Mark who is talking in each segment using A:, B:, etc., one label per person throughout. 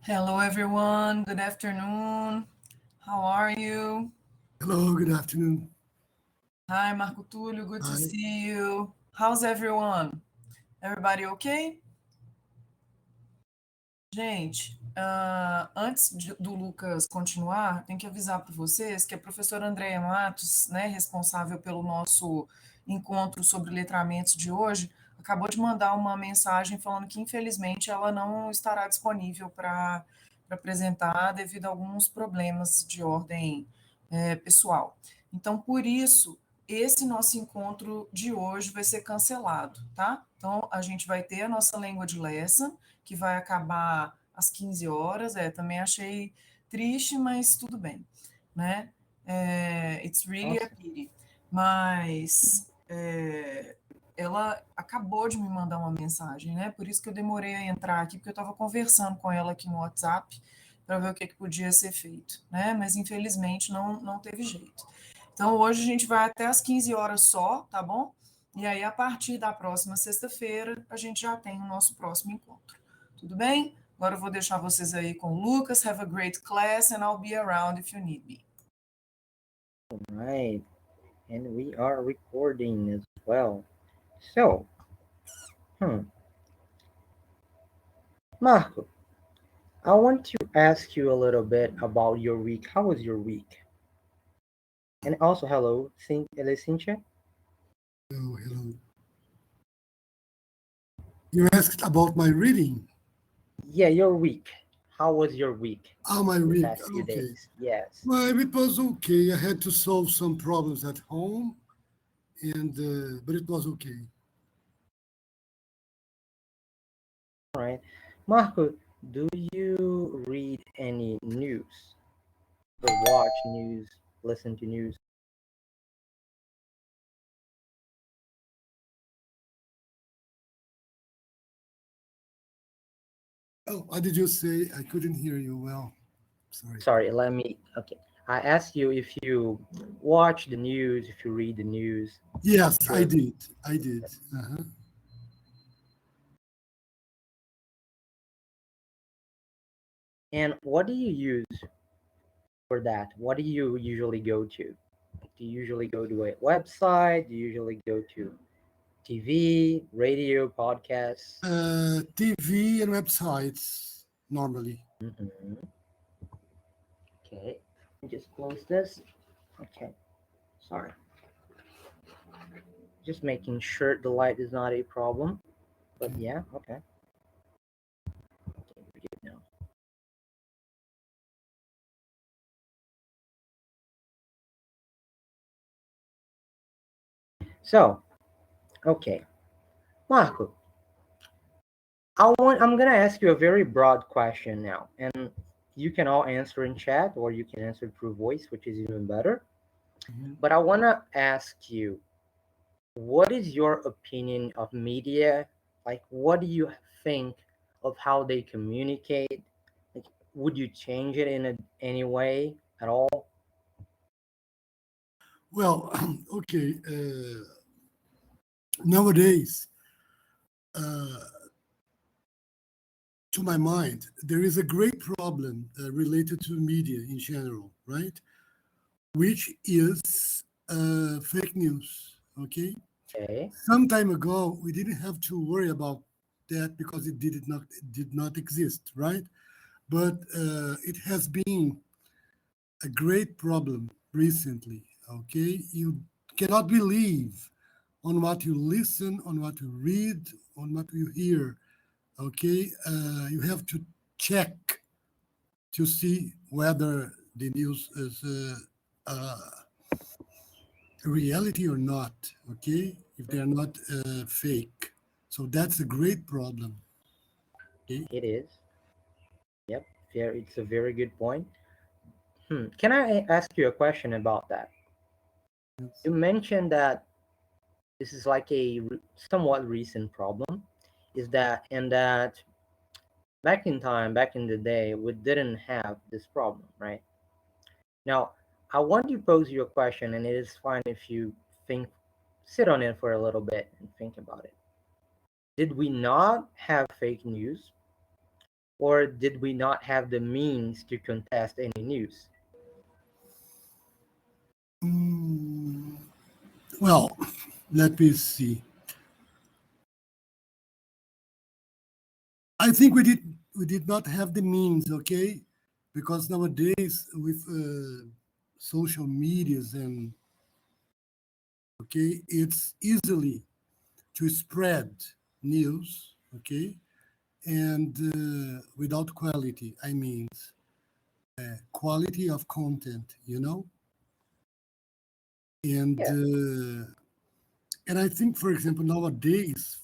A: Hello, everyone. Good afternoon. How are you?
B: Hello, good afternoon.
A: Hi, Marco Túlio. Good to
B: Hi.
A: see you. How's everyone? Everybody okay? Gente, antes do Lucas continuar, tem que avisar para vocês que a professora Andréia Matos, né, responsável pelo nosso encontro sobre letramentos de hoje, acabou de mandar uma mensagem falando que, infelizmente, ela não estará disponível para apresentar devido a alguns problemas de ordem pessoal. Então, por isso, esse nosso encontro de hoje vai ser cancelado, tá? Então, a gente vai ter a nossa Language Lesson, que vai acabar às 15 horas. Também achei triste, mas tudo bem, né? It's really a
C: Nossa,
A: pity. Mas ela acabou de me mandar uma mensagem, né? Por isso que eu demorei a entrar aqui, porque eu estava conversando com ela aqui no WhatsApp para ver o que podia ser feito, né? Mas infelizmente não teve jeito. Então hoje a gente vai até às 15 horas só, tá bom? E aí, a partir da próxima sexta-feira, a gente já tem o nosso próximo encontro. Tudo bem? Agora eu vou deixar vocês aí com o Lucas. Have a great class and I'll be around if you need me.
C: right. And we are recording as well. So, hmm, Marco, I want to ask you a little bit about your week. How was your week? And also, hello, Cynthia.
B: Hello, hello. You asked about my reading.
C: Yeah, your week. How was your week?
B: My
C: The
B: week.
C: past few
B: Okay.
C: days. Yes.
B: Well, it was okay. I had to solve some problems at home, and but it was okay.
C: All right. Marco, do you read any news or watch news, listen to news?
B: Oh, what did you say? I couldn't hear you well. Sorry.
C: Sorry, okay. I asked you if you watch the news, if you read the news.
B: Yes, I
C: Sure.
B: did. I did. Uh-huh.
C: And what do you use for that? What do you usually go to? Do you usually go to a website? Do you usually go to TV, radio, podcasts?
B: TV and websites normally.
C: Hmm. Okay, just close this. Okay, sorry. Just making sure the light is not a problem. But
B: Okay.
C: yeah, okay. Okay, we're good now. So, okay, Marco, I'm gonna ask you a very broad question now, and you can all answer in chat or you can answer through voice, which is even better.
B: Mhm.
C: But I wanna ask you, what is your opinion of media? Like, what do you think of how they communicate? Like, would you change it in any way at all?
B: Well, okay. Nowadays, uh, to my mind, there is a great problem related to media in general, right? Which is fake news. Okay.
C: Okay.
B: Some time ago, we didn't have to worry about that because it did not exist, right? But it has been a great problem recently. Okay, you cannot believe on what you listen, on what you read, on what you hear. Okay, you have to check to see whether the news is reality or not. Okay, if they are not fake, so that's a great problem. Okay.
C: It is. Yep. It's a very good point. Can I ask you a question about that?
B: Yes.
C: You mentioned that this is like a somewhat recent problem. Is that and that back in the day, we didn't have this problem, right? Now, I want to pose you a question, and it is fine if you think, sit on it for a little bit and think about it. Did we not have fake news, or did we not have the means to contest any news?
B: Mm, well, let me see. I think we did not have the means, okay? Because nowadays with social medias and okay, it's easily to spread news, okay, and without quality. I mean, quality of content, and
C: Yeah.
B: uh, and I think, for example, nowadays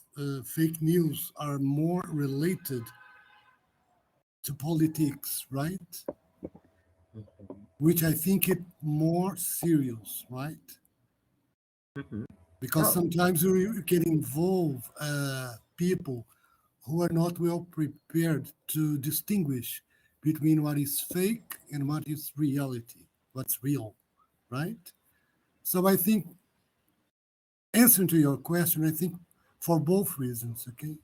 B: fake news are more related to politics, right?
C: Mhm.
B: Which I think it more serious, right?
C: Mhm.
B: Because
C: Oh,
B: sometimes we can involve people who are not well prepared to distinguish between what is fake and what is reality, what's real, right? So I think, answering to your question, I think for both reasons, okay?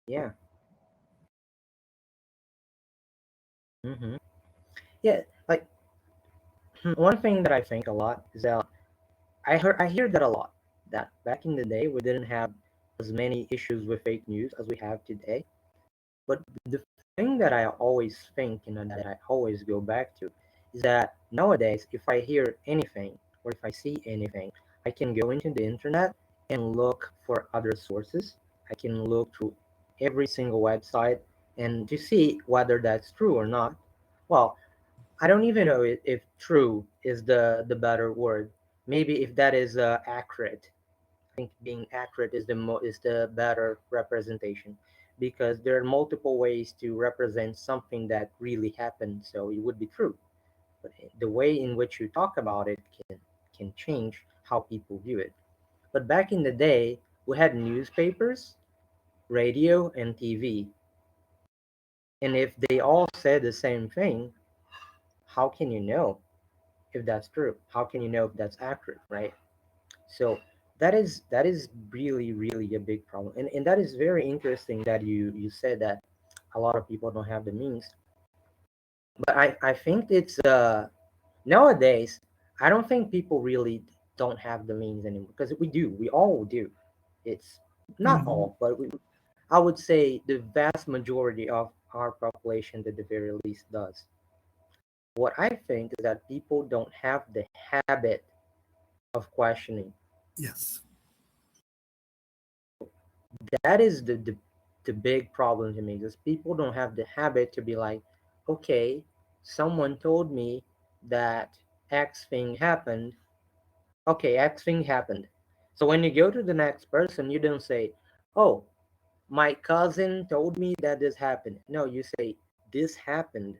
C: yeah. Hmm. Yeah, like one thing that I think a lot is that I hear that a lot. That back in the day we didn't have as many issues with fake news as we have today. But the thing that I always think and that I always go back to is that nowadays, if I hear anything or if I see anything, I can go into the internet and look for other sources. I can look through every single website and to see whether that's true or not. Well, I don't even know if true is the better word. Maybe if that is accurate. I think being accurate is is the better representation because there are multiple ways to represent something that really happened, so it would be true. But the way in which you talk about it can change how people view it. But back in the day, we had newspapers, radio, and TV, and if they all said the same thing, how can you know if that's true? How can you know if that's accurate, right? So that is really a big problem, and that is very interesting that you said that a lot of people don't have the means. But I think it's nowadays I don't think people really don't have the means anymore because we all do. It's not
B: Mhm.
C: all, but I would say the vast majority of our population at the very least does. What I think is that people don't have the habit of questioning.
B: Yes.
C: That is the big problem to me because people don't have the habit to be like, okay, someone told me that X thing happened. Okay, X thing happened. So when you go to the next person, you don't say, oh, my cousin told me that this happened. No, you say, this happened.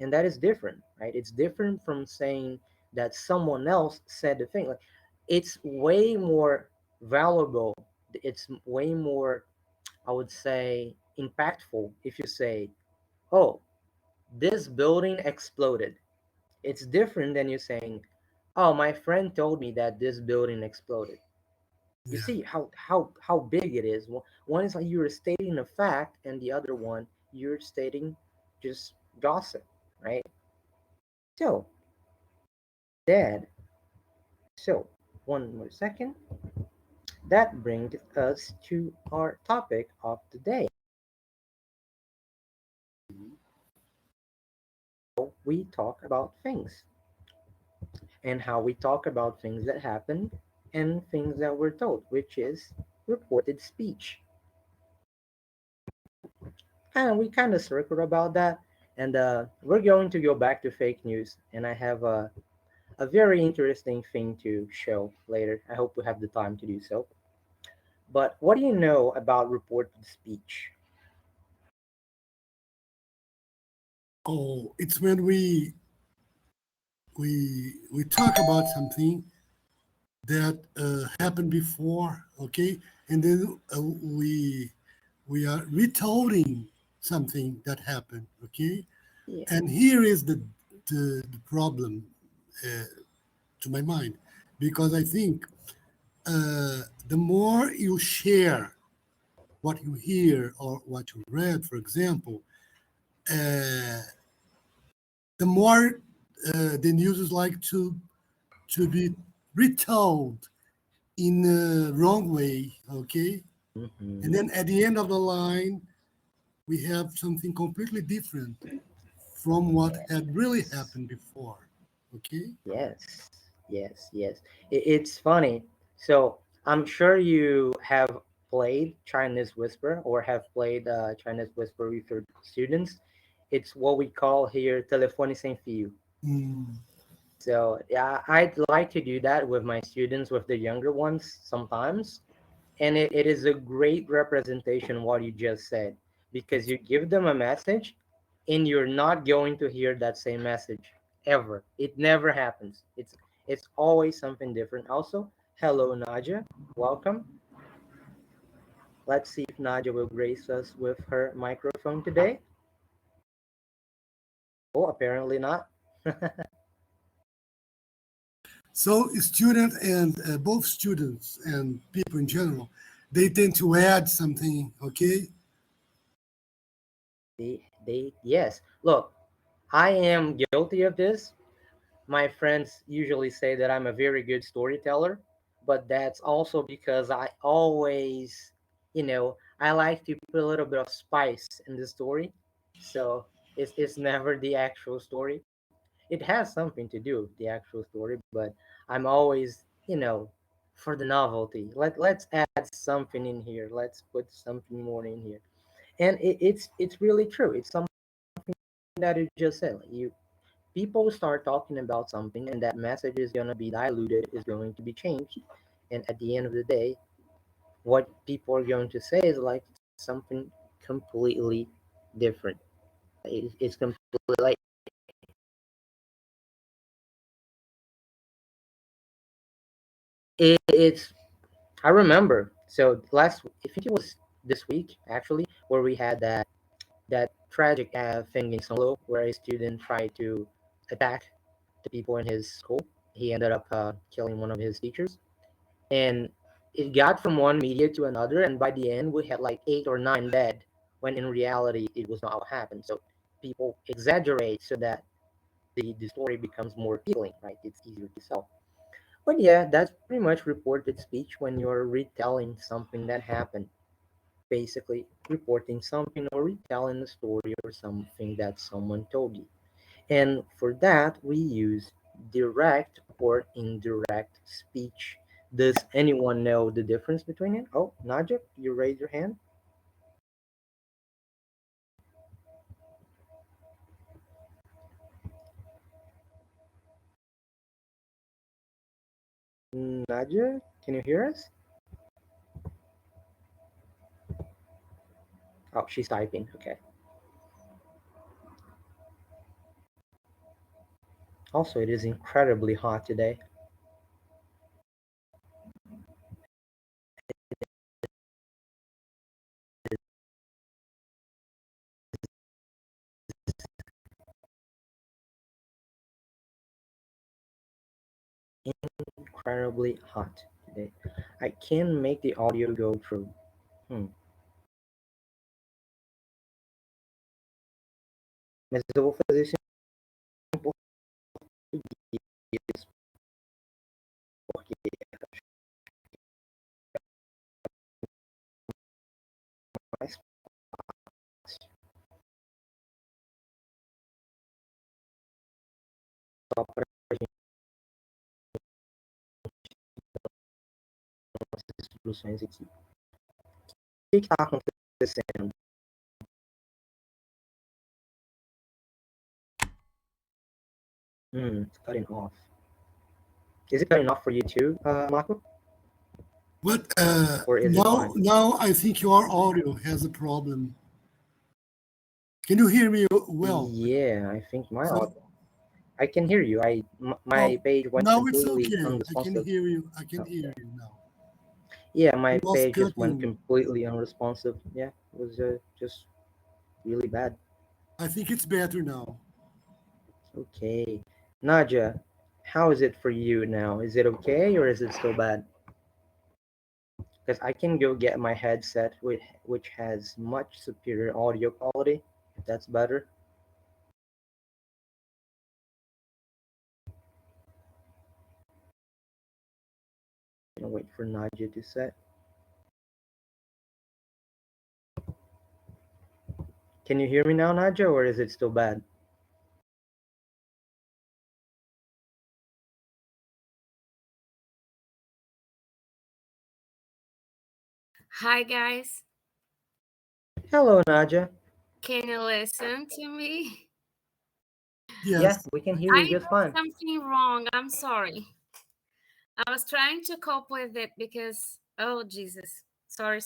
C: And that is different, right? It's different from saying that someone else said the thing. Like, it's way more valuable. It's way more, I would say, impactful if you say, oh, this building exploded. It's different than you saying, oh, my friend told me that this building exploded. You
B: Yeah.
C: see how big it is. One is like you're stating a fact, and the other one you're stating just gossip, right? So, Dad, so one more second. That brings us to our topic of the day. We talk about things and how we talk about things that happened and things that were told, which is reported speech. And we kind of circled about that. And we're going to go back to fake news. And I have a very interesting thing to show later. I hope we have the time to do so. But what do you know about reported speech?
B: Oh, it's when we talk about something that happened before, okay, and then we are retelling something that happened, okay,
C: Yeah.
B: and here is the problem uh, to my mind, because I think the more you share what you hear or what you read, for example, uh, the more the news is like to be retold in a wrong way, okay? And
C: Hmm.
B: then at the end of the line, we have something completely different from what had really
C: Yes.
B: happened before, okay?
C: Yes, yes. It's funny. So I'm sure you have played Chinese Whisper or have played Chinese Whisper with your students. It's what we call here telefone sem fio.
B: Mm.
C: So yeah, I'd like to do that with my students, with the younger ones sometimes. And it is a great representation what you just said, because you give them a message and you're not going to hear that same message ever. It never happens. It's always something different. Also, hello Nadia, welcome. Let's see if Nadia will grace us with her microphone today. Oh, apparently not.
B: So student and both students and people in general, they tend to add something, okay?
C: They yes. Look, I am guilty of this. My friends usually say that I'm a very good storyteller, but that's also because I always, I like to put a little bit of spice in the story. So it's never the actual story. It has something to do with the actual story, but I'm always, for the novelty. Let's add something in here. Let's put something more in here. And it's really true. It's something that you just said. Like people start talking about something and that message is going to be diluted, is going to be changed, and at the end of the day what people are going to say is like something completely different. It's completely like it's I remember, so last, I think it was this week actually, where we had that tragic thing in Solo where a student tried to attack the people in his school. He ended up killing one of his teachers. And it got from one media to another, and by the end we had like 8 or 9 dead, when in reality it was not what happened. So people exaggerate so that the story becomes more appealing, right? It's easier to sell. But yeah, that's pretty much reported speech when you're retelling something that happened. Basically reporting something or retelling a story or something that someone told you. And for that, we use direct or indirect speech. Does anyone know the difference between it? Oh, Najib, you raise your hand. Najib, can you hear us? Oh, she's typing. Okay. Also, it is incredibly hot today. Incredibly hot today. I can make the audio go through. Hmm. Mas eu vou fazer isso em português, porque é mais fácil. Só para a gente ter as instruções aqui. O que está acontecendo? It's cutting off. Is it cutting off for you too, Marco?
B: But
C: Or is it
B: now,
C: fine?
B: now I think your audio has a problem. Can you hear me well?
C: Yeah, I think my
B: So,
C: audio. I can hear you. My
B: oh,
C: page went
B: now it's
C: completely
B: okay. I can
C: unresponsive.
B: hear you. I can hear
C: Okay.
B: you now.
C: Yeah, my
B: It was
C: page just went
B: cutting.
C: completely unresponsive. Yeah, it was just really bad.
B: I think it's better now.
C: Okay. Nadia, how is it for you now? Is it okay or is it still bad? because I can go get my headset which has much superior audio quality, if that's better. Gonna wait for Nadia to set. Can you hear me now, Nadia, or is it still bad?
D: Hi guys,
C: Hello, Nadia.
D: can you listen to me?
C: Yeah,
B: Yes.
C: we can hear
D: I
C: you
D: did
C: just fine.
D: something wrong. I'm sorry. I was trying to cope with it because, oh Jesus, sorry.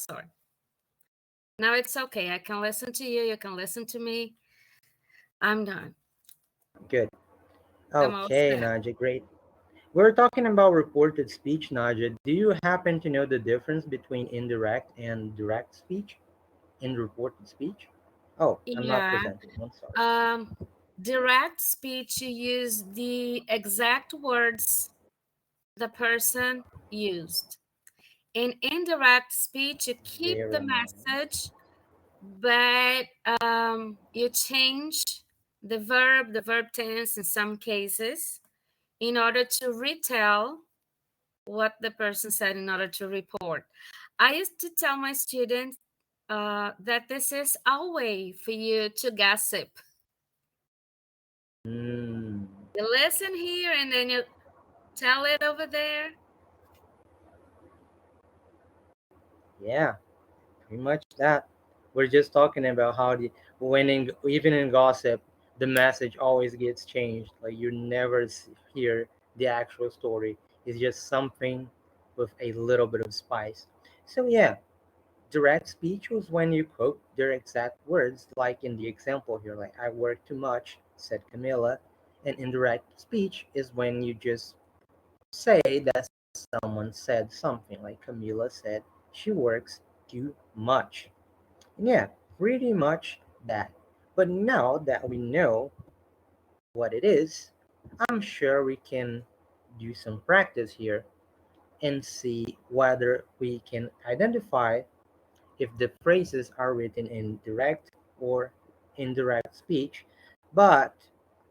D: Now it's okay. I can listen to you. You can listen to me. I'm done.
C: Good.
D: I'm all
C: Okay,
D: set.
C: Nadia, great. We're talking about reported speech, Nadia. Do you happen to know the difference between indirect and direct speech in reported speech? Oh, I'm not
D: Yeah.
C: presenting. I'm sorry.
D: Um, Direct speech, you use the exact words the person used. In indirect speech, you keep the
C: Very nice.
D: message, but you change the verb tense in some cases, in order to retell what the person said in order to report. I used to tell my students that this is a way for you to gossip.
C: Mm,
D: You listen here and then you tell it over there.
C: yeah, pretty much that. We're just talking about how even in gossip, the message always gets changed. Like you never hear the actual story. It's just something with a little bit of spice. So yeah, direct speech was when you quote their exact words, like in the example here, like "I work too much," said Camilla. And indirect speech is when you just say that someone said something, like Camilla said she works too much. And yeah, pretty much that. But now that we know what it is, I'm sure we can do some practice here and see whether we can identify if the phrases are written in direct or indirect speech. But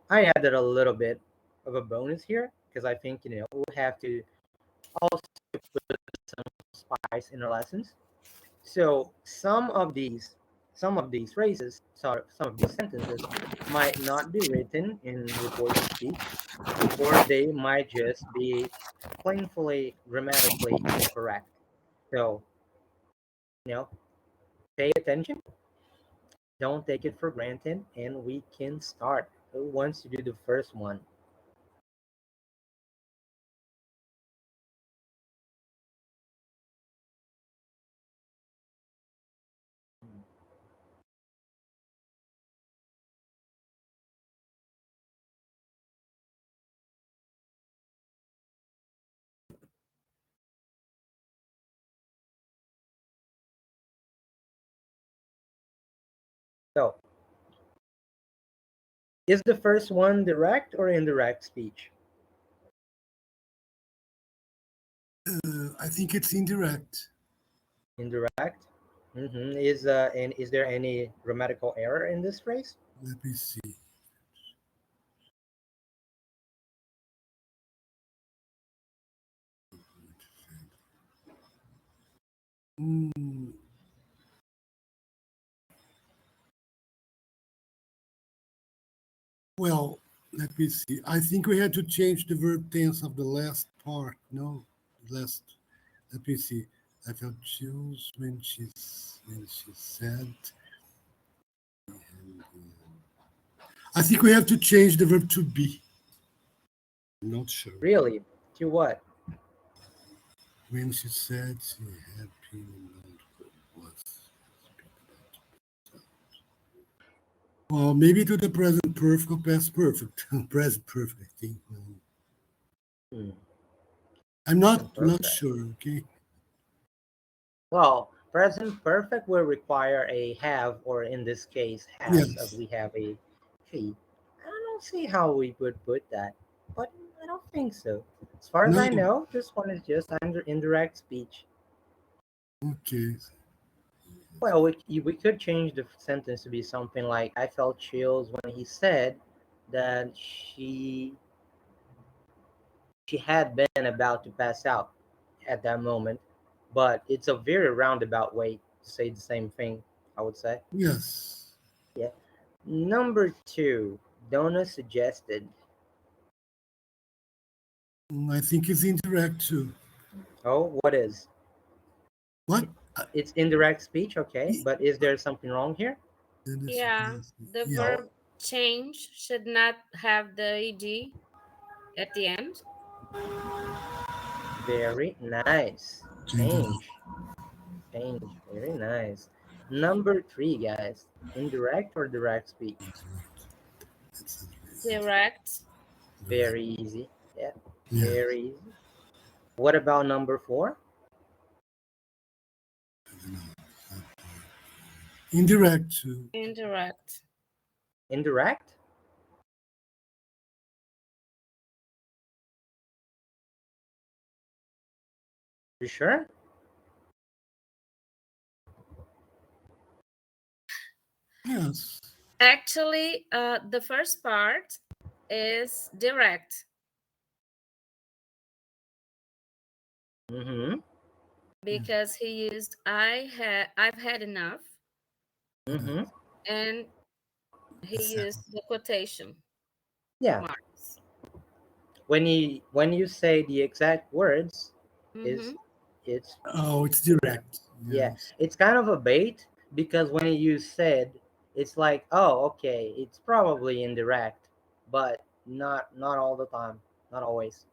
C: I added a little bit of a bonus here because I think we'll have to also put some spice in our lessons. So some of these phrases, some of these sentences might not be written in reported speech, or they might just be plainly grammatically incorrect. So, you know, pay attention, don't take it for granted, and we can start. Who wants to do the first one? So, is the first one direct or indirect speech?
B: I think it's indirect.
C: Indirect. And is there any grammatical error in this phrase?
B: Let me see. Mm, well, let me see. I think we had to change the verb tense of the last part. No, last. Let me see. I felt chills when she said. I think we have to change the verb to be. I'm not sure.
C: Really? To what?
B: When she said she had been was. Well, maybe to the present perfect or past perfect. Present perfect, I think.
C: Hmm,
B: I'm
C: present
B: not
C: perfect.
B: sure. Okay.
C: Well, present perfect will require a have, or in this case, has, as
B: Yes.
C: we have a he. I don't see how we would put that, but I don't think so. As far as
B: No.
C: I know, this one is just under indirect speech.
B: Okay.
C: Well, we could change the sentence to be something like, I felt chills when he said that she had been about to pass out at that moment, but it's a very roundabout way to say the same thing, I would say.
B: Yes.
C: Yeah. Number two, Donna suggested.
B: I think it's indirect too.
C: Oh, what is?
B: What?
C: It's indirect speech, okay, but is there something wrong here?
D: Yeah, the
B: Yeah.
D: verb change should not have the ed at the end.
C: Very nice. Change. Change. Very nice. Number three, guys. Indirect or direct speech?
D: Direct.
C: Very easy. Yeah,
B: Yeah.
C: very easy. What about number four?
B: Indirect too.
D: Indirect.
C: Indirect? You sure?
B: Yes.
D: Actually, the first part is direct
C: Mm-hmm.
D: because he used I've had enough,
C: Mm-hmm.
D: and he used the quotation
C: Yeah.
D: marks.
C: When you say the exact words, is
D: Mm-hmm.
C: it's
B: Oh, it's direct.
C: yeah,
B: Yes.
C: it's kind of a bait because when you said, it's like, oh, okay, it's probably indirect, but not all the time, not always.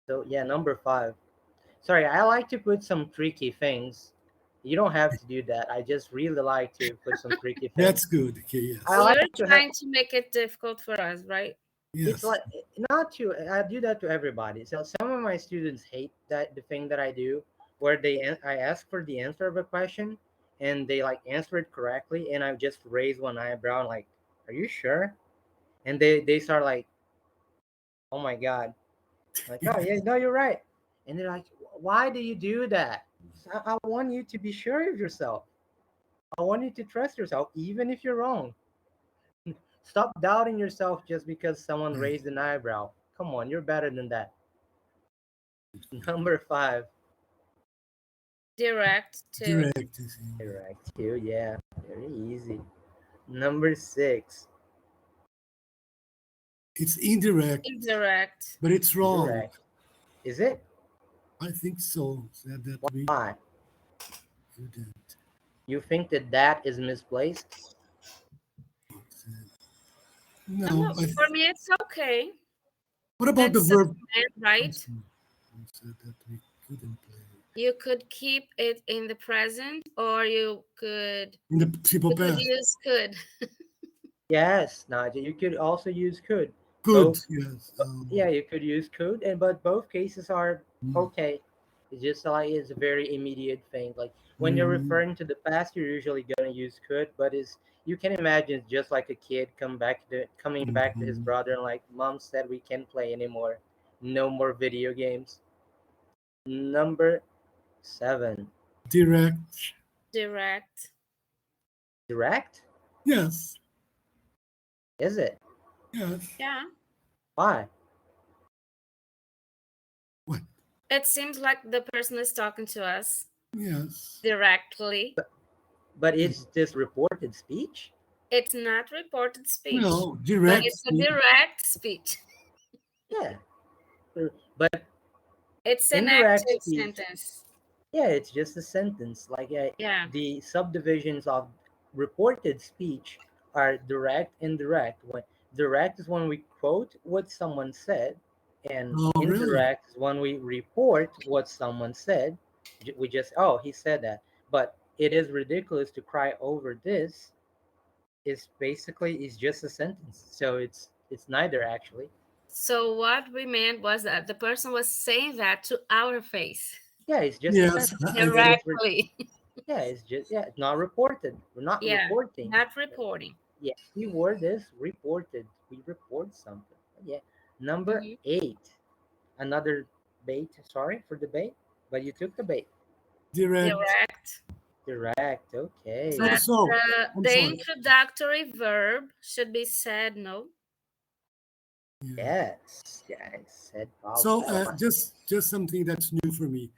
C: So yeah, number five. Sorry, I like to put some tricky things. You don't have to do that. I just really like to put some tricky
B: That's
C: things.
B: good. Okay.
C: I
B: Yes.
C: like
D: You're
C: to have.
D: trying to make it difficult for us, right?
C: It's
B: Yes.
C: like not to. I do that to everybody. So some of my students hate that the thing that I do, where I ask for the answer of a question, and they like answer it correctly, and I just raise one eyebrow, and like, "Are you sure?" And they start like, "Oh my god!" Like, "Oh yeah, no, you're right." And they're like, "Why do you do that?" I want you to be sure of yourself. I want you to trust yourself, even if you're wrong. Stop doubting yourself just because someone
B: Right.
C: raised an eyebrow. Come on, you're better than that. Number five,
D: Direct too.
B: Direct.
C: direct two. Yeah, very easy. Number six,
B: It's indirect,
D: Indirect.
B: but it's wrong.
C: indirect. Is it?
B: I think so. Said that we
C: Why?
B: couldn't.
C: You think that is misplaced?
B: No.
D: No, for me it's okay.
B: What about the
D: It's a
B: verb?
D: command, right?
B: You said that we couldn't play.
D: You could keep it in the present, or
B: In the simple
D: you could
B: past.
D: use could.
C: Yes, Nadia. You could also use could.
B: Good.
C: Both.
B: Yes.
C: Yeah, you could use could, and but both cases are
B: Mm,
C: okay. It's just like it's a very immediate thing. Like when you're
B: mhm,
C: referring to the past, you're usually gonna use could, but it's you can imagine it's just like a kid coming back to his
B: mhm.
C: brother and like, Mom said we can't play anymore. No more video games. Number seven.
B: Direct.
D: Direct.
C: Direct?
B: Yes.
C: Is it?
B: Yes.
D: Yeah.
C: Why?
B: What?
D: It seems like the person is talking to us
B: Yes.
D: directly.
C: But is this reported speech?
D: It's not reported speech,
B: No.
D: but
B: Direct.
D: it's a direct speech.
C: Yeah. But
D: It's an
C: indirect
D: active
C: speech,
D: sentence.
C: yeah, it's just a sentence. Like
D: Yeah.
C: the subdivisions of reported speech are direct, indirect. When direct is when we quote what someone said, and
B: Oh, really?
C: indirect is when we report what someone said. We just, oh, he said that. But it is ridiculous to cry over this. Is basically is just a sentence. So it's neither actually.
D: So what we meant was that the person was saying that to our face
C: Yeah, it's just a
B: Yes.
C: sentence. It is
D: directly.
C: yeah, it's just yeah, it's not reported. We're not
D: Yeah,
C: reporting.
D: not reporting.
C: Yeah, keyword is reported. We report something. Yeah. Number
D: Mhm.
C: 8. Another bait. Sorry for the bait, but you took the bait.
B: direct.
D: direct.
C: Direct. Okay.
B: So,
D: But
B: so I'm
D: the
B: sorry.
D: introductory verb should be said, no?
B: Yeah.
C: Yes. Yes. Said
B: So
C: probably.
B: just something that's new for me.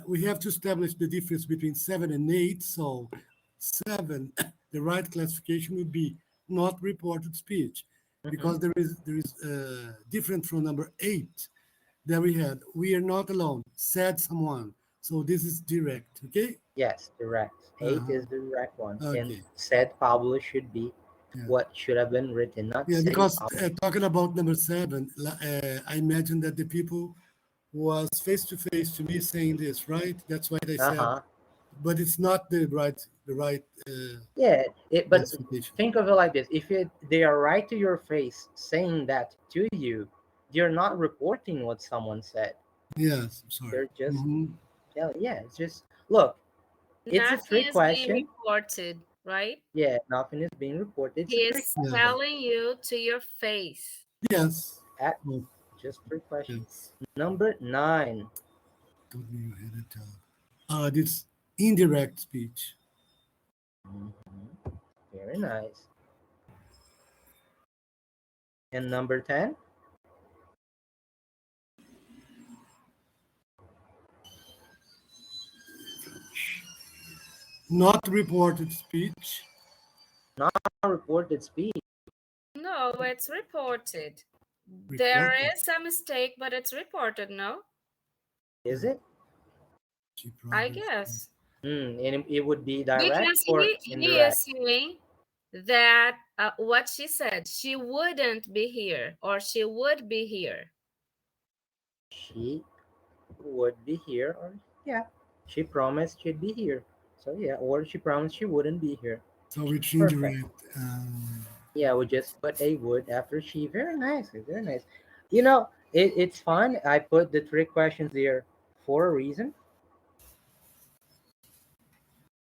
B: We have to establish the difference between 7 and 8. So 7, the right classification would be not reported speech, because there is different from number 8 that we had. We are not alone. Said someone. So this is direct. Okay.
C: Yes, direct. 8
B: Uh-huh.
C: is the direct one. And
B: Okay.
C: said probably should be
B: Yeah.
C: what should have been written, not
B: Yeah,
C: said
B: because
C: probably.
B: talking about number 7, I imagine that the people was face to face to me saying this, right? That's why they said,
C: Uh-huh.
B: but it's not the right
C: Yeah, but
B: classification.
C: think of it like this. If they are right to your face saying that to you, you're not reporting what someone said.
B: Yes, I'm sorry.
C: They're just
B: Hmm.
C: telling, yeah, it's just, look, it's a
D: Nothing
C: trick
D: is being
C: question.
D: reported, right?
C: Yeah, nothing is being reported. It's a
D: He
C: trick
D: is
B: Yeah.
D: telling you to your face.
B: Yes.
C: at
B: Oh,
C: just trick question.
B: yes.
C: Number 9.
B: Told me you had it. This indirect speech.
C: Mhm. Very nice. And number 10.
B: Not reported speech.
C: Not reported speech.
D: No, it's reported. There
B: Reported.
D: is a mistake, but it's reported, no?
C: Is it?
B: She
D: I
B: probably.
D: guess.
C: And it would be direct
D: Because
C: or
D: he
C: indirect.
D: is saying that what she said, she wouldn't be here or she would be here.
C: She would be here, or yeah, she promised she'd be here. So yeah, or she promised she wouldn't be here.
B: So it's
C: Perfect.
B: indirect.
C: Yeah, we just put a would after she. Very nice, very nice. It's fun. I put the trick questions there for a reason.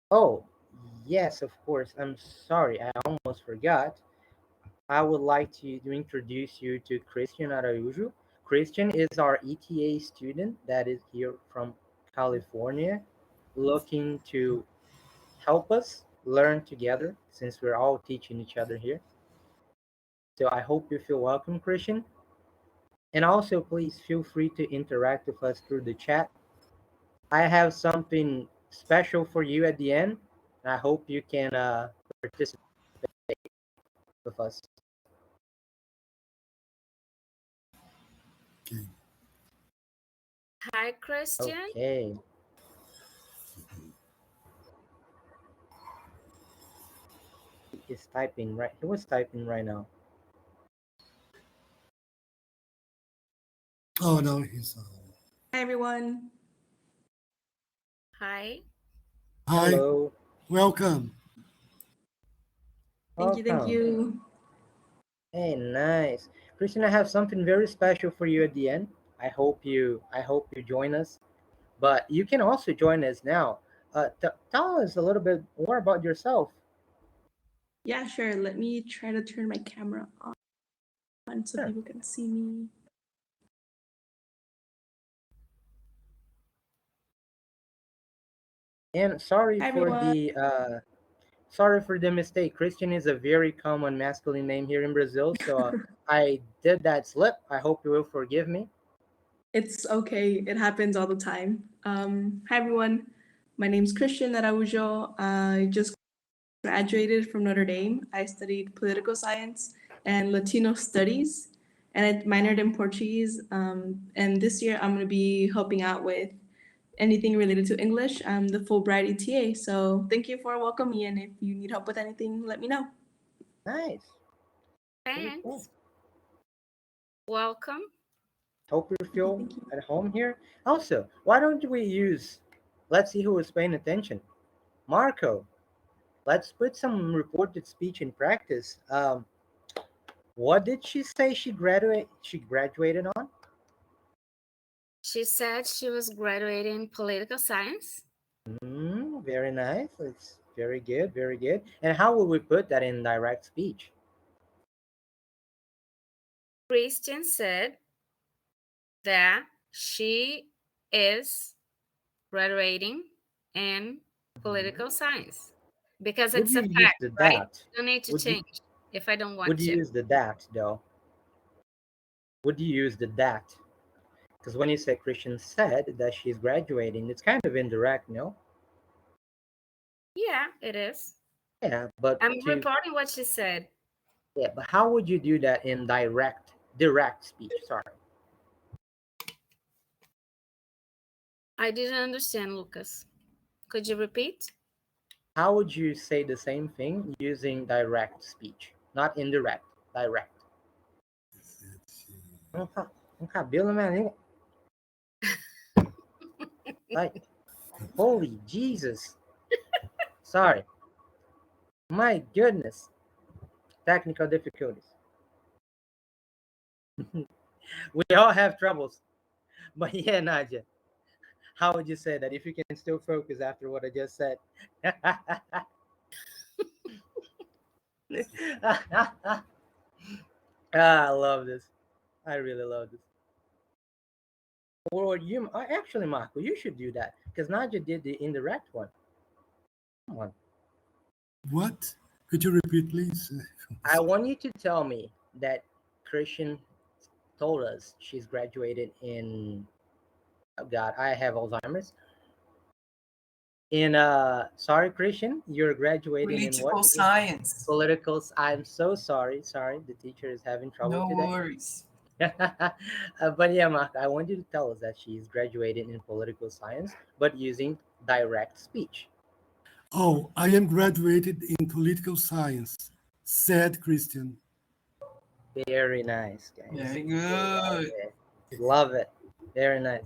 C: Oh, yes, of course. I'm sorry, I almost forgot. I would like to introduce you to Christian Araujo. Christian is our ETA student that is here from California, looking to help us learn together since we're all teaching each other here. So I hope you feel welcome, Christian. And also, please feel free to interact with us through the chat. I have something special for you at the end. And I hope you can participate with us.
B: Okay.
D: Hi, Christian.
C: Okay. He's typing right. He was typing right now.
B: Oh no, he's.
E: Hi, everyone.
D: Hi.
B: Hi,
C: Hello.
B: welcome.
E: Thank you. Thank
C: Welcome.
E: you.
C: Hey, nice. Christian, I have something very special for you at the end. I hope you join us. But you can also join us now. Tell us a little bit more about yourself.
E: Yeah, sure. Let me try to turn my camera on so
C: Sure.
E: people can see me.
C: And sorry
E: Hi,
C: for
E: everyone.
C: the mistake. Christian is a very common masculine name here in Brazil, so I did that slip. I hope you will forgive me.
E: It's okay. It happens all the time. Hi, everyone. My name's Christian Araujo. I just graduated from Notre Dame. I studied political science and Latino studies, and I minored in Portuguese. And this year, I'm going to be helping out with anything related to English. I'm the Fulbright ETA. So thank you for welcoming me. And if you need help with anything, let me know.
C: Nice. Pretty cool.
D: Thanks. Welcome.
C: Hope you feel
E: Thank you.
C: at home here. Also, why don't we use, let's see who is paying attention. Marco, let's put some reported speech in practice. What did she say she graduated on?
D: She said she was graduating political science.
C: Very nice. It's very good, very good. And how will we put that in direct speech?
D: Christian said that she is graduating in political science because
C: Would
D: it's
C: you
D: a
C: use
D: fact,
C: the
D: right?
C: that?
D: Don't need to
C: Would you
D: change if I don't want
C: would you
D: to.
C: use the that though? Would you use the that? Because when you say Christian said that she's graduating, it's kind of indirect, no?
D: Yeah, it is.
C: Yeah, but
D: I'm reporting what she said.
C: but how would you do that in direct speech? Sorry.
D: I didn't understand, Lucas. Could you repeat?
C: How would you say the same thing using direct speech, not indirect, direct? Cabelo na língua. Like, holy Jesus. Sorry. My goodness. Technical difficulties. We all have troubles. But yeah, Nadia, how would you say that if you can still focus after what I just said? I love this. I really love this. Or you actually, Marco, you should do that because Nadia did the indirect one. Come on.
B: What? Could you repeat, please?
C: I want you to tell me that Christian told us she's graduated in, oh God, I have Alzheimer's. In sorry, Christian, you're graduating in what?
A: Political science.
C: Political. I'm so sorry. Sorry, the teacher is having trouble
A: No
C: today.
A: worries.
C: But yeah, Mark, I want you to tell us that she's graduating in political science, but using direct speech.
B: Oh, I am graduated in political science, said Christian.
C: Very nice, guys.
A: Very
C: Love
A: good.
C: it. Love it. Very nice.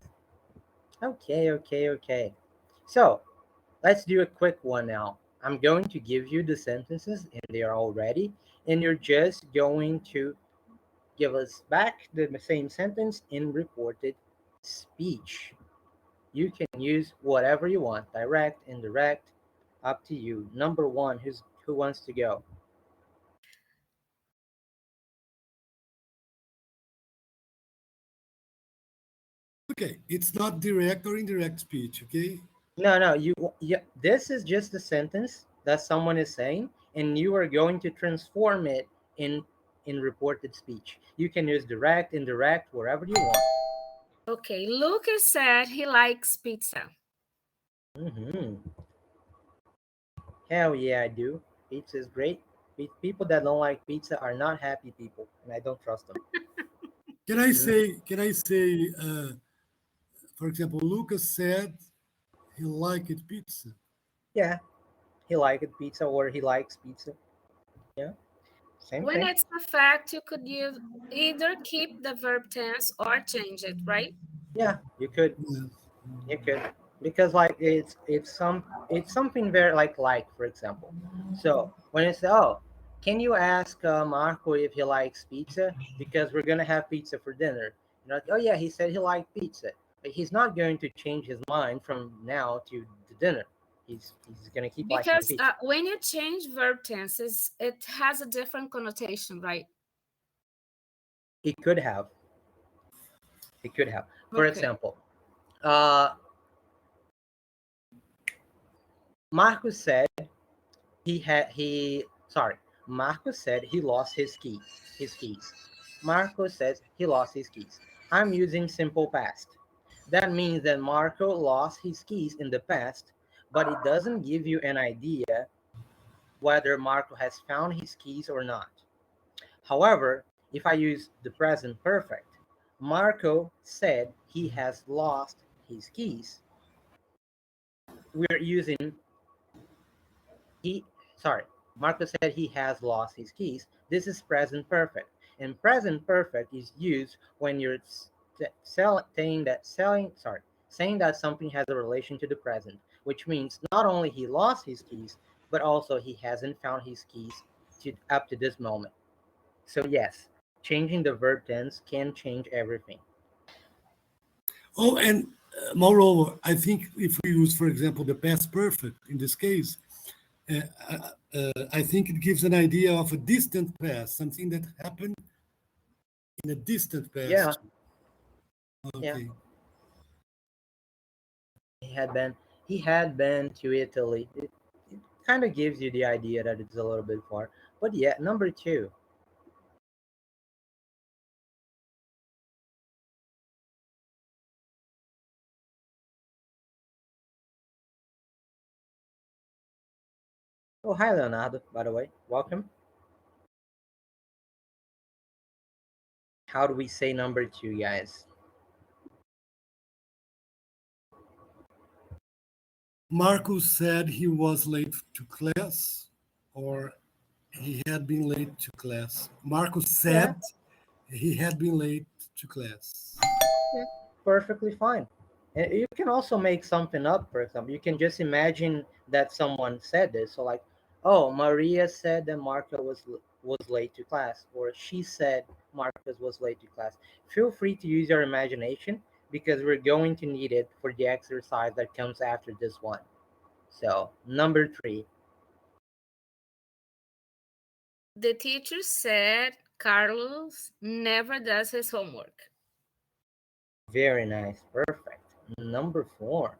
C: Okay. So let's do a quick one now. I'm going to give you the sentences, and they are all ready, and you're just going to give us back the same sentence in reported speech. You can use whatever you want, direct, indirect, up to you. Number one, who wants to go?
B: Okay, it's not direct or indirect speech, okay?
C: No, this is just a sentence that someone is saying, and you are going to transform it in reported speech. You can use direct, indirect, wherever you want.
D: Okay, Lucas said he likes pizza.
C: Mm-hmm. Hell yeah, I do. Pizza is great. People that don't like pizza are not happy people, and I don't trust them.
B: Can I say, for example, Lucas said he liked pizza.
C: Yeah, he liked pizza or he likes pizza. Yeah, same
D: When
C: thing.
D: it's a fact, you could use either keep the verb tense or change it, right?
C: Yeah, you could.
B: Yes.
C: You could, because like it's something very like for example. So when you say, oh, can you ask Marco if he likes pizza because we're gonna have pizza for dinner? You're like, oh yeah, he said he liked pizza, but he's not going to change his mind from now to the dinner. He's gonna keep liking
D: Because
C: pizza.
D: when you change verb tenses, it has a different connotation, right?
C: It could have. It could have. For
D: Okay.
C: example, Marcus said Marcus said he lost his keys. Marco says he lost his keys. I'm using simple past. That means that Marco lost his keys in the past, but it doesn't give you an idea whether Marco has found his keys or not. However, if I use the present perfect, Marco said he has lost his keys. We're using Marco said he has lost his keys. This is present perfect. And present perfect is used when you're saying that something has a relation to the present, which means not only he lost his keys, but also he hasn't found his keys up to this moment. So yes, changing the verb tense can change everything.
B: Oh, and moreover, I think if we use, for example, the past perfect in this case, I think it gives an idea of a distant past, something that happened in a distant past.
C: Yeah.
B: Okay.
C: He had been to Italy. It kind of gives you the idea that it's a little bit far. But yeah, number 2. Oh, hi, Leonardo, by the way. Welcome. How do we say number 2, guys?
B: Marcus said he was late to class, or he had been late to class. Marcus said he had been late to class.
C: Yeah, perfectly fine. And you can also make something up, for example. You can just imagine that someone said this. So like, oh, Maria said that Marco was late to class, or she said Marcus was late to class. Feel free to use your imagination because we're going to need it for the exercise that comes after this one. So, number 3.
D: The teacher said Carlos never does his homework.
C: Very nice. Perfect. Number 4.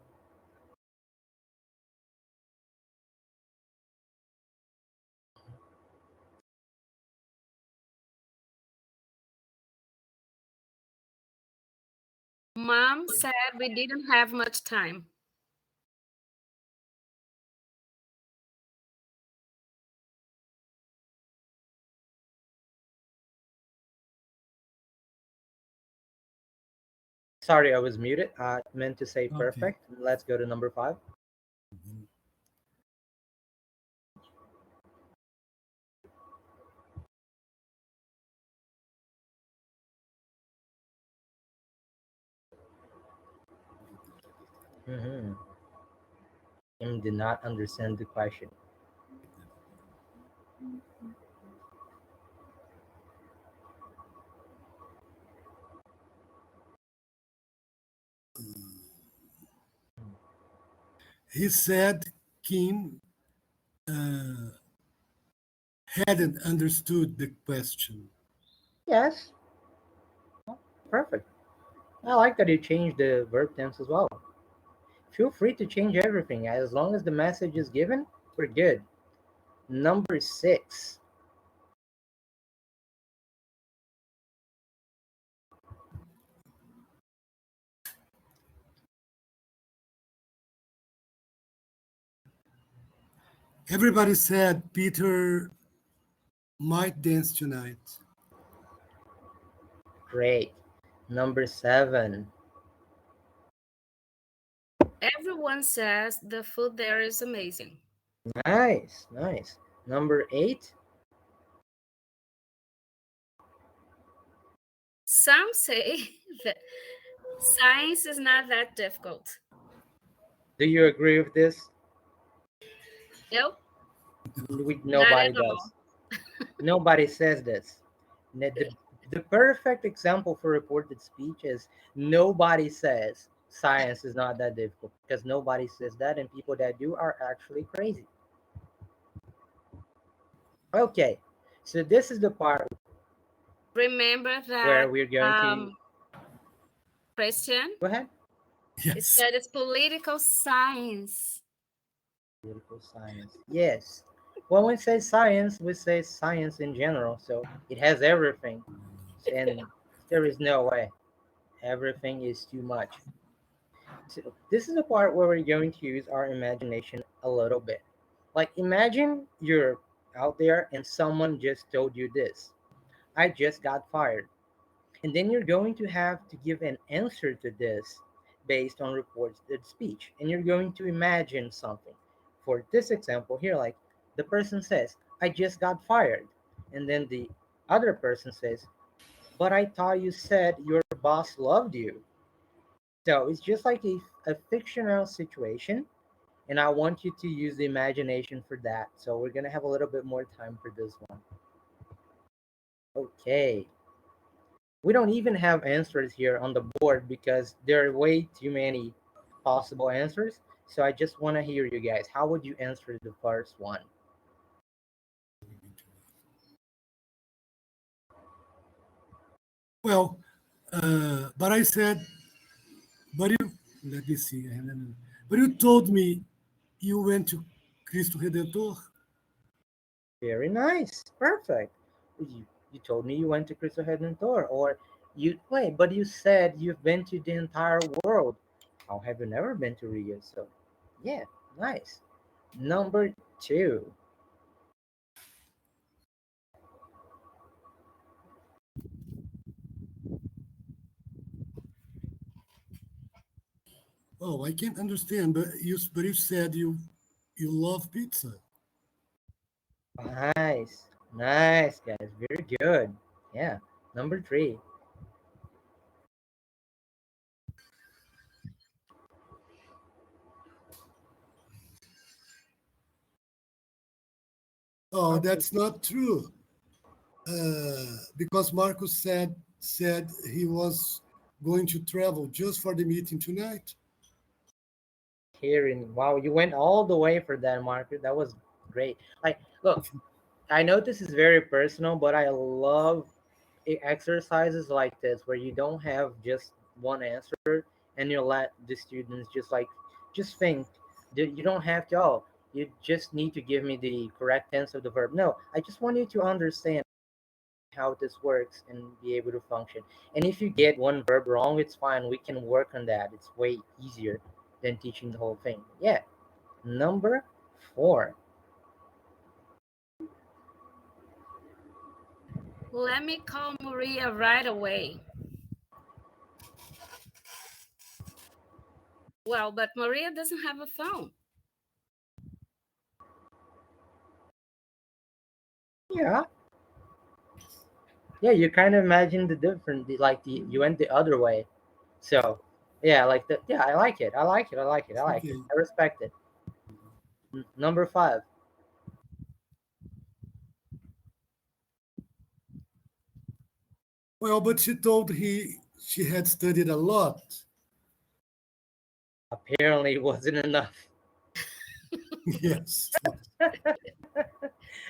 D: Mom said we didn't have much time.
C: Sorry, I was muted. I meant to say
B: Okay.
C: perfect. Let's go to number 5. Mm-hmm. Kim did not understand the question.
B: He said Kim hadn't understood the question.
C: Yes. Oh, perfect. I like that you changed the verb tense as well. Feel free to change everything. As long as the message is given, we're good. Number 6.
B: Everybody said Peter might dance tonight.
C: Great. Number 7.
D: Everyone says the food there is amazing.
C: Nice, nice. Number 8.
D: Some say that science is not that difficult.
C: Do you agree with this?
D: Nope, not
C: Nobody
D: at all.
C: does. Nobody says this. The perfect example for reported speech is nobody says science is not that difficult because nobody says that, and people that do are actually crazy. Okay, so this is the part
D: Remember
C: where
D: that
C: we're going to
D: Christian
C: go ahead.
D: it
B: Yes.
D: studies political science.
C: Political science. Yes. When we say science, we say science in general. So it has everything. And there is no way. Everything is too much. So this is the part where we're going to use our imagination a little bit. Like imagine you're out there and someone just told you this. I just got fired. And then you're going to have to give an answer to this based on reported speech. And you're going to imagine something. For this example here, like the person says, I just got fired. And then the other person says, but I thought you said your boss loved you. So it's just like a fictional situation. And I want you to use the imagination for that. So we're going to have a little bit more time for this one. Okay. We don't even have answers here on the board because there are way too many possible answers. So I just want to hear you guys. How would you answer the first one?
B: Well, but I said, but you, let me see. But you told me you went to Cristo Redentor.
C: Very nice. Perfect. You told me you went to Cristo Redentor, or you wait, but you said you've been to the entire world. How have you never been to Rio? So, yeah, nice. Number 2.
B: Oh, I can't understand, but you said you love pizza.
C: Nice. Nice, guys. Very good. Yeah. Number 3.
B: Oh, that's not true. Because Marcus said he was going to travel just for the meeting tonight.
C: Hearing, wow, you went all the way for that, Marcus. That was great. Like, look, I know this is very personal, but I love exercises like this where you don't have just one answer and you let the students just think. You don't have to, oh, you just need to give me the correct tense of the verb. No, I just want you to understand how this works and be able to function. And if you get one verb wrong, it's fine. We can work on that. It's way easier than teaching the whole thing. Yeah. Number 4.
D: Let me call Maria right away. Well, but Maria doesn't have a phone.
C: Yeah. Yeah, you kind of imagine the different, you went the other way. So, yeah, like that. Yeah, I like it. I like it. I like it. I like it.
B: Okay.
C: I respect it. Number 5.
B: Well, but she told she had studied a lot.
C: Apparently, it wasn't enough.
B: Yes.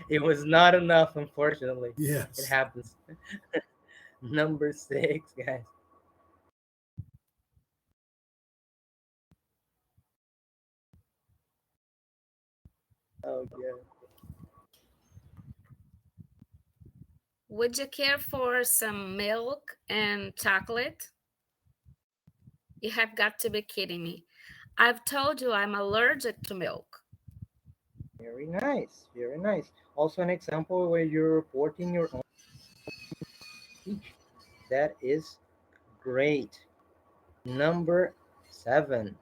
C: It was not enough, unfortunately. It
B: Yes.
C: happens. Number 6, guys. Oh, yeah.
D: Would you care for some milk and chocolate? You have got to be kidding me. I've told you I'm allergic to milk.
C: Very nice. Very nice. Also, an example where you're reporting your own speech. That is great. Number 7.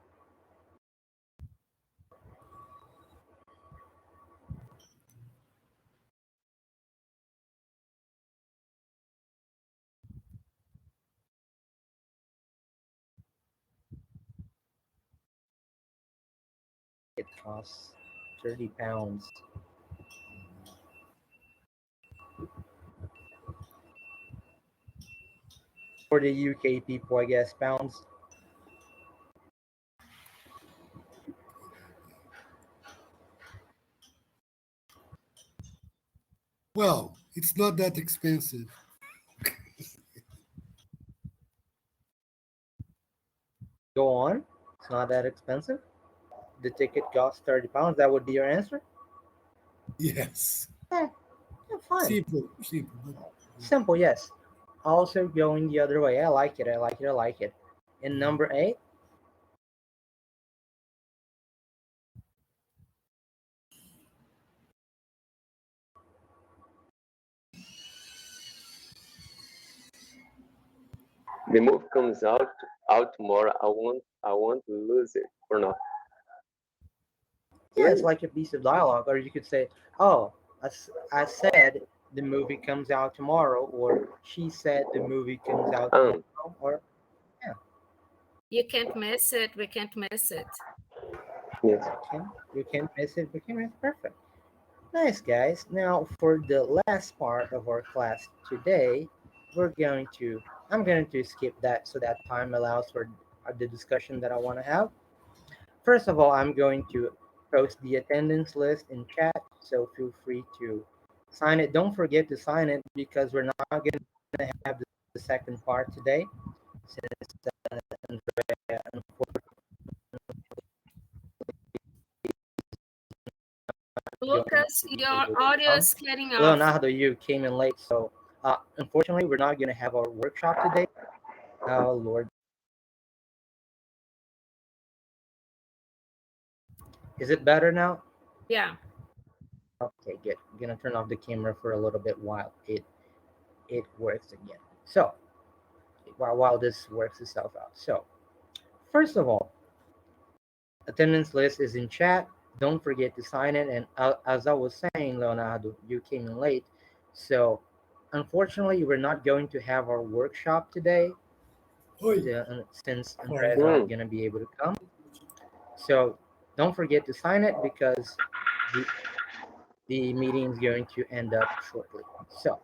C: It costs 30 pounds. For the UK people, I guess, pounds.
B: Well, it's not that expensive.
C: Go on. It's not that expensive. The ticket costs 30 pounds. That would be your answer?
B: Yes.
C: Yeah, fine.
B: Simple. But
C: Simple, yes. Also going the other way. I like it. I like it. I like it. And number 8.
F: The movie comes out tomorrow. I want to lose it or not.
C: Yeah, it's like a piece of dialogue. Or you could say, oh, I said the movie comes out tomorrow, or she said the movie comes out tomorrow, or
D: You can't miss it. We can't miss it.
F: Yes.
C: you can't miss it. We can miss perfect. Nice, guys. Now, for the last part of our class today, I'm going to skip that so that time allows for the discussion that I want to have. First of all, I'm going to post the attendance list in chat, so feel free to sign it. Don't forget to sign it because we're not going to have the second part today, since Andrea unfortunately
D: Lucas, your audio is cutting off.
C: Leonardo, you came in late, so unfortunately, we're not going to have our workshop today. Oh, Lord. Is it better now?
D: Yeah.
C: Okay, good. I'm going to turn off the camera for a little bit while it works again. So, while this works itself out. So, first of all, attendance list is in chat. Don't forget to sign it. And as I was saying, Leonardo, you came in late. So, unfortunately, we're not going to have our workshop today since Andrea is not going to be able to come. So, don't forget to sign it because the meeting is going to end up shortly. So,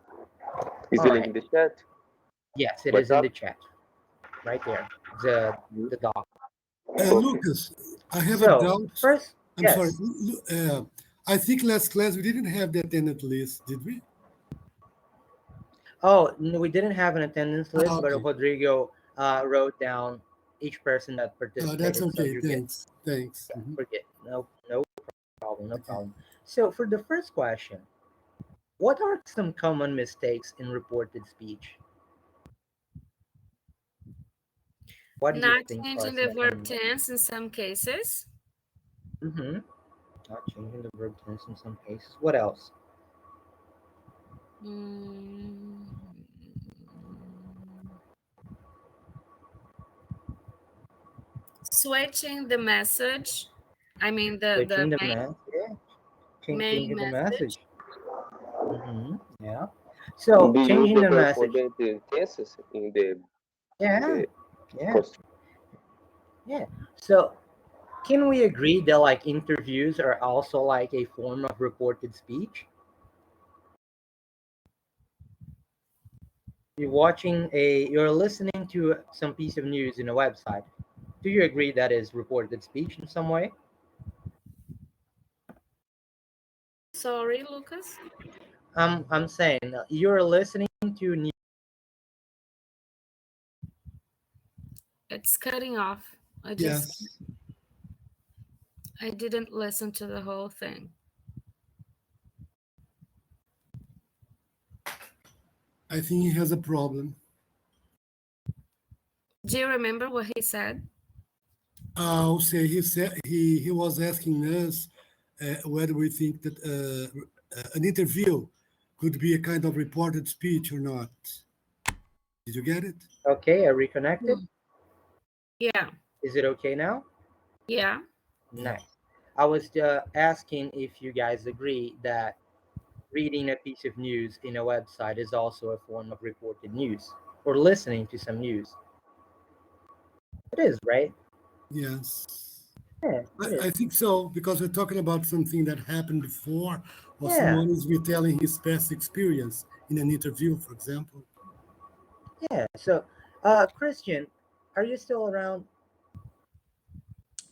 F: Is it in the chat?
C: Yes, it
F: What's
C: is in
F: up?
C: the chat. Right there. The doc.
B: Lucas, I have a doubt.
C: First,
B: I'm
C: yes.
B: sorry. I think last class we didn't have the attendance list, did we?
C: Oh, no, we didn't have an attendance list,
B: okay.
C: but Rodrigo wrote down each person that participated.
B: That's okay.
C: So
B: Thanks. Thanks.
C: Yeah, forget. No problem. No problem. So for the first question, what are some common mistakes in reported speech? What do you
D: Not
C: think
D: changing the verb tense in some cases.
C: Mm-hmm. Not changing the verb tense in some cases. What else?
D: Switching the message. I mean the main message.
C: Mm-hmm. Yeah. So
F: Do you
C: changing the message.
F: Tenses in the
C: Yeah. So can we agree that like interviews are also like a form of reported speech? You're listening to some piece of news in a website. Do you agree that is reported speech in some way?
D: Sorry, Lucas.
C: I'm saying you're listening to news.
D: It's cutting off. I didn't listen to the whole thing.
B: I think he has a problem.
D: Do you remember what he said?
B: I'll say he was asking us whether we think that an interview could be a kind of reported speech or not. Did you get it?
C: Okay, I reconnected.
D: Yeah.
C: Is it okay now?
D: Yeah.
C: Nice. I was asking if you guys agree that reading a piece of news in a website is also a form of reported news, or listening to some news. It is, right?
B: Yes.
C: Yeah,
B: I think so, because we're talking about something that happened before, or someone is retelling his past experience in an interview, for example.
C: Yeah. So, Christian, are you still around?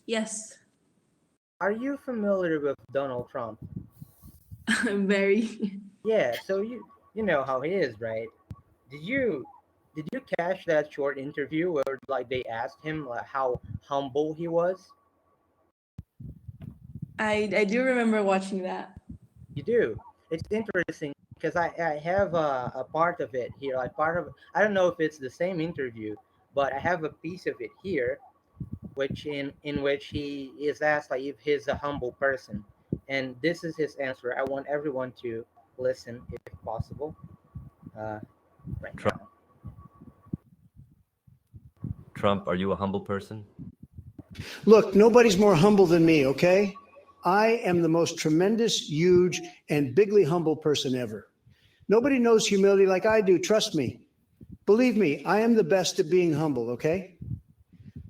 E: Yes.
C: Are you familiar with Donald Trump?
E: Very.
C: Yeah. So you know how he is, right? Did you catch that short interview where like they asked him like how humble he was?
E: I do remember watching that.
C: You do. It's interesting because I have a part of it here. Like I don't know if it's the same interview, but I have a piece of it here, which in which he is asked like if he's a humble person, and this is his answer. I want everyone to listen if possible. Right
G: Trump.
C: now.
G: Trump, are you a humble person?
H: Look, nobody's more humble than me, okay? I am the most tremendous, huge, and bigly humble person ever. Nobody knows humility like I do, trust me. Believe me, I am the best at being humble, okay?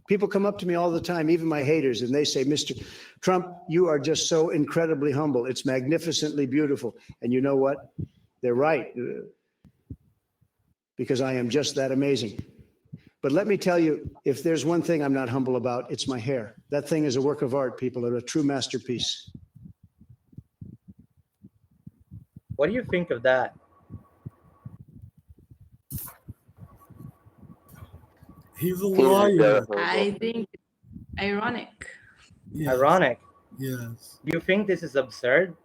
H: People come up to me all the time, even my haters, and they say, Mr. Trump, you are just so incredibly humble. It's magnificently beautiful. And you know what? They're right, because I am just that amazing. But let me tell you, if there's one thing I'm not humble about, it's my hair. That thing is a work of art, people, and a true masterpiece.
C: What do you think of that?
B: He's a lawyer.
E: I think ironic.
B: Yes.
C: Ironic.
B: Yes.
C: Do you think this is absurd?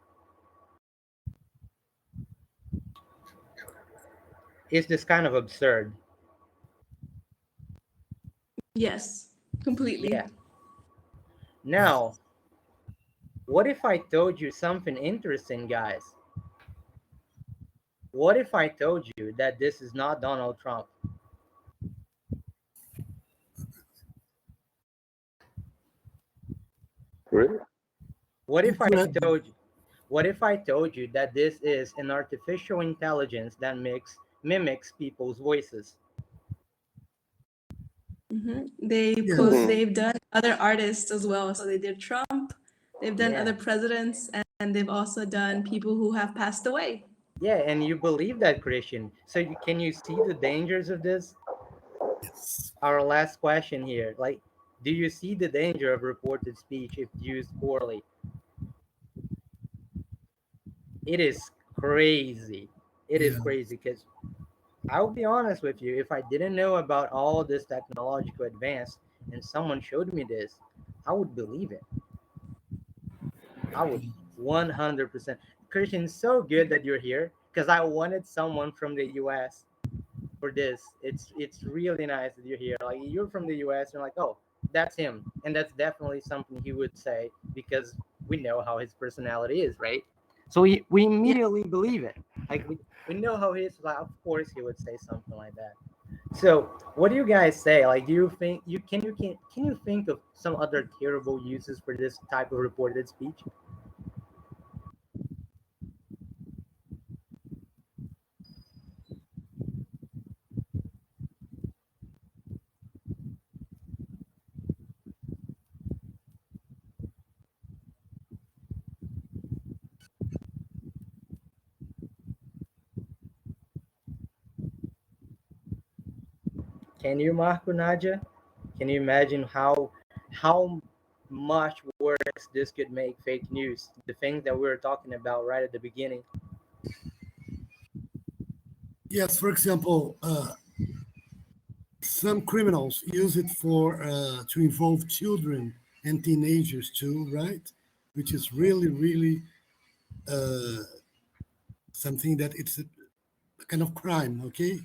C: is this kind of absurd.
E: Yes, completely.
C: Yeah. Now, what if I told you something interesting, guys? What if I told you that this is not Donald Trump?
F: Really?
C: What if I
B: Incredible.
C: told you that this is an artificial intelligence that mimics people's voices?
B: Yes.
E: They've done other artists as well. So they did Trump, they've done
C: Yeah.
E: other presidents, and they've also done people who have passed away.
C: Yeah, and you believe that, Christian. So can you see the dangers of this?
B: Yes.
C: Our last question here. Like, do you see the danger of reported speech if used poorly? It is crazy. It is
B: Yeah.
C: crazy because I'll be honest with you, if I didn't know about all this technological advance and someone showed me this, I would believe it. I would 100%. Christian, so good that you're here because I wanted someone from the US for this. It's really nice that you're here. Like you're from the US, and like, oh, that's him, and that's definitely something he would say because we know how his personality is, right? So we immediately believe it. Like we know how he is. Like, of course, he would say something like that. So, what do you guys say? Like, do you think can you think of some other terrible uses for this type of reported speech? Can you, Marco, Nadia? Can you imagine how much worse this could make fake news? The things that we were talking about right at the beginning.
B: Yes. For example, some criminals use it for to involve children and teenagers too, right? Which is really, really something that it's a kind of crime. Okay,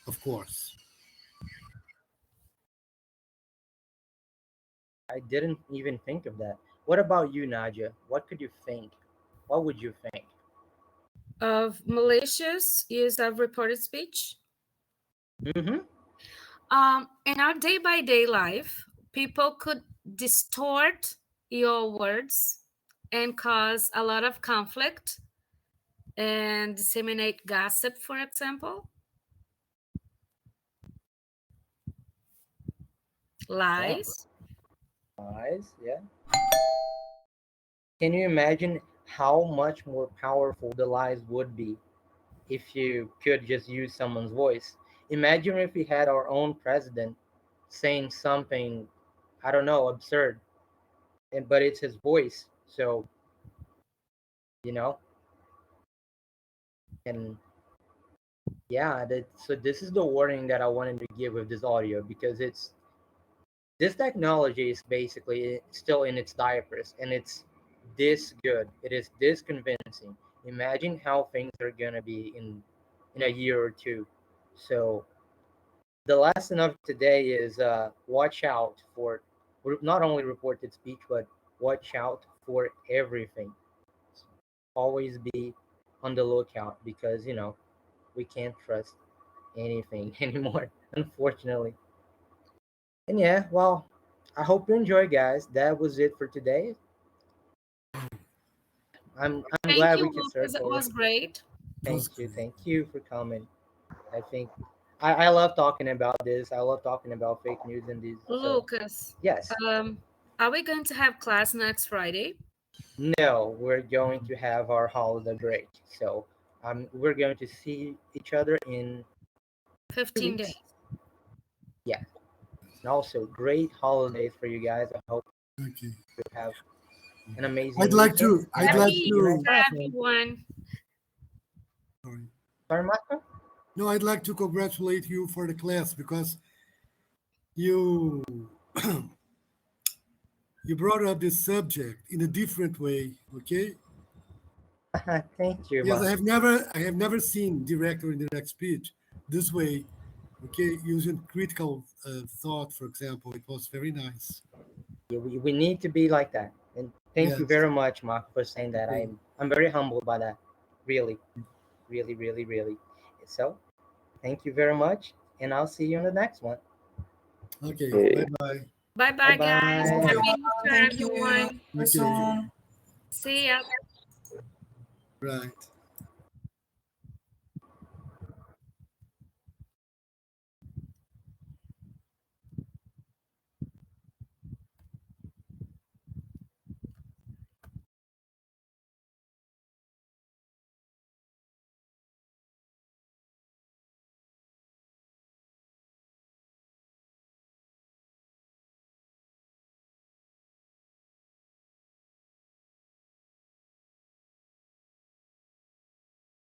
B: of course.
C: I didn't even think of that. What about you, Nadia? What could you think? What would you think?
D: Of malicious use of reported speech.
C: Mm-hmm.
D: In our day-by-day life, people could distort your words and cause a lot of conflict and disseminate gossip, for example. Lies.
C: Lies, yeah. Can you imagine how much more powerful the lies would be if you could just use someone's voice? Imagine if we had our own president saying something, I don't know, absurd, but it's his voice. So, you know, and yeah, so this is the warning that I wanted to give with this audio because this technology is basically still in its diapers and it's this good. It is this convincing. Imagine how things are gonna be in a year or two. So the lesson of today is watch out for not only reported speech, but watch out for everything. Always be on the lookout because we can't trust anything anymore, unfortunately. And yeah, well, I hope you enjoy, guys. That was it for today. I'm
D: Thank
C: glad
D: you,
C: we could
D: Lucas. It
C: circle.
D: was great.
C: Thank you for coming. I think I love talking about this. I love talking about fake news and these. So
D: Lucas,
C: yes,
D: are we going to have class next Friday?
C: no, we're going to have our holiday break. So we're going to see each other in
D: 15
C: weeks.
D: days.
C: Yeah, and also great holidays for you guys. I hope
B: Okay.
C: you have an amazing
B: I'd like
C: weekend.
B: to. I'd
C: And
B: like
D: Happy
C: see you
B: to.
C: next
D: Easter,
C: time.
D: everyone.
B: Sorry.
C: Sorry, Marco?
B: No, I'd like to congratulate you for the class because you you brought up this subject in a different way. Okay.
C: Thank you,
B: Yes,
C: Marco.
B: I have never seen direct or indirect speech, this way, okay, using critical thought, for example, it was very nice.
C: Yeah, we need to be like that. And thank you
B: Yes.
C: very much, Mark, for saying that.
B: Okay.
C: I'm very humbled by that. Really, really, really, really. So thank you very much, and I'll see you on the next one.
B: Okay,
F: Okay.
B: bye-bye.
D: Bye-bye, guys.
C: Bye-bye.
D: Happy
A: Everyone,
D: Easter,
A: thank you.
D: everyone.
A: See you
B: Okay.
A: soon.
D: See ya.
B: Right.